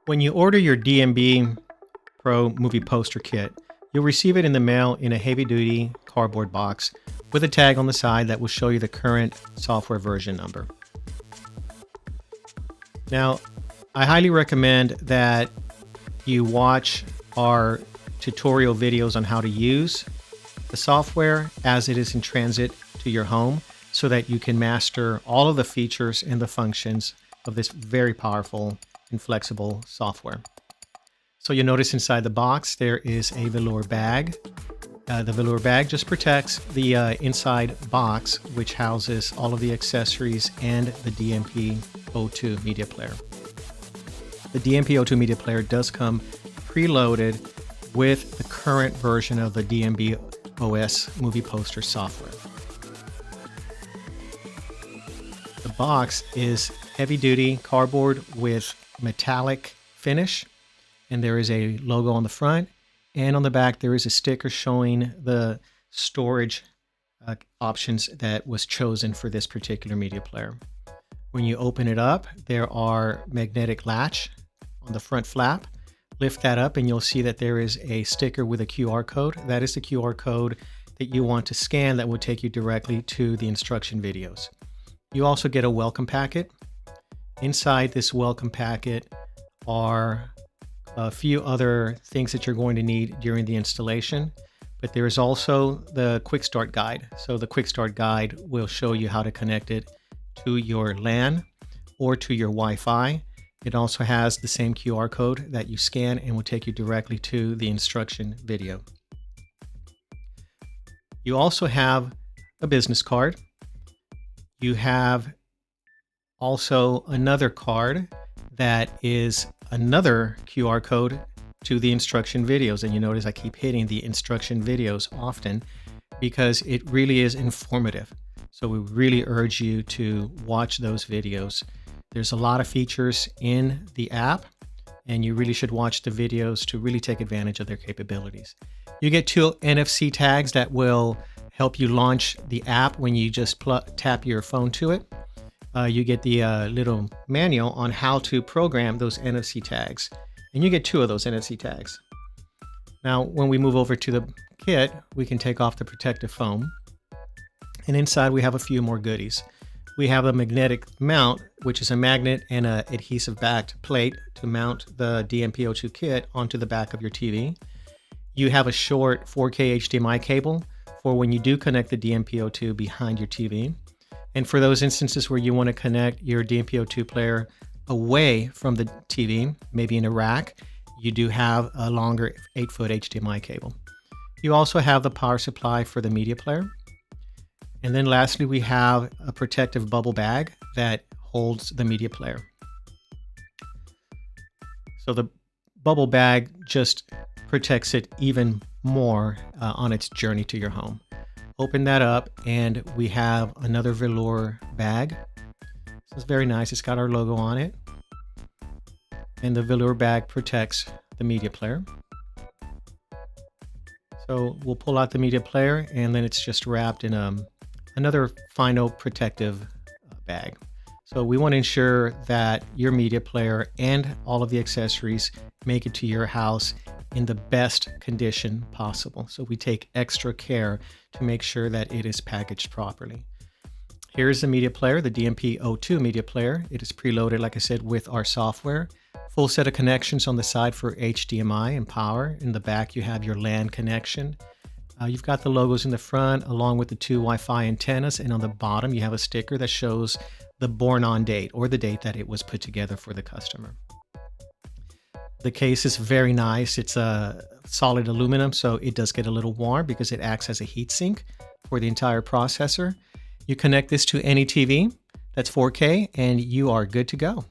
When you order your DMB Pro movie poster kit, you'll receive it in the mail in a heavy-duty cardboard box with a tag on the side that will show you the current software version number. Now, I highly recommend that you watch our tutorial videos on how to use the software as it is in transit to your home so that you can master all of the features and the functions of this very powerful and flexible software. So you'll notice inside the box there is a velour bag. The velour bag just protects the inside box, which houses all of the accessories and the DMP-02 Media Player. The DMP-02 Media Player does come preloaded with the current version of the DMB OS movie poster software. The box is heavy-duty cardboard with metallic finish, and there is a logo on the front, and on the back there is a sticker showing the storage options that was chosen for this particular media player. When you open it up, there are magnetic latch on the front flap. Lift that up and you'll see that there is a sticker with a QR code. That is the QR code that you want to scan that will take you directly to the instruction videos. You also get a welcome packet. Inside this welcome packet are a few other things that you're going to need during the installation, but there is also the quick start guide. So the quick start guide will show you how to connect it to your LAN or to your Wi-Fi. It also has the same QR code that you scan and will take you directly to the instruction video. You also have a business card. You have also another card that is another QR code to the instruction videos. And you notice I keep hitting the instruction videos often because it really is informative. So we really urge you to watch those videos. There's a lot of features in the app, and you really should watch the videos to really take advantage of their capabilities. You get 2 NFC tags that will help you launch the app when you just tap your phone to it. You get the little manual on how to program those NFC tags, and you get 2 of those NFC tags. Now, when we move over to the kit, we can take off the protective foam, and inside we have a few more goodies. We have a magnetic mount, which is a magnet and an adhesive backed plate to mount the DMP-02 kit onto the back of your TV. You have a short 4K HDMI cable for when you do connect the DMP-02 behind your TV. And for those instances where you want to connect your DMP-02 player away from the TV, maybe in a rack, you do have a longer 8-foot HDMI cable. You also have the power supply for the media player. And then lastly, we have a protective bubble bag that holds the media player. So the bubble bag just protects it even more on its journey to your home. Open that up and we have another velour bag. This is very nice. It's got our logo on it. And the velour bag protects the media player. So we'll pull out the media player and then it's just wrapped in another final protective bag. So we want to ensure that your media player and all of the accessories make it to your house in the best condition possible. So we take extra care to make sure that it is packaged properly. Here's the media player, the DMP-02 Media Player. It is preloaded, like I said, with our software. Full set of connections on the side for HDMI and power. In the back, you have your LAN connection. You've got the logos in the front along with the 2 Wi-Fi antennas, and on the bottom you have a sticker that shows the born on date or the date that it was put together for the customer. The case is very nice. It's a solid aluminum, so it does get a little warm because it acts as a heat sink for the entire processor. You connect this to any TV that's 4K and you are good to go.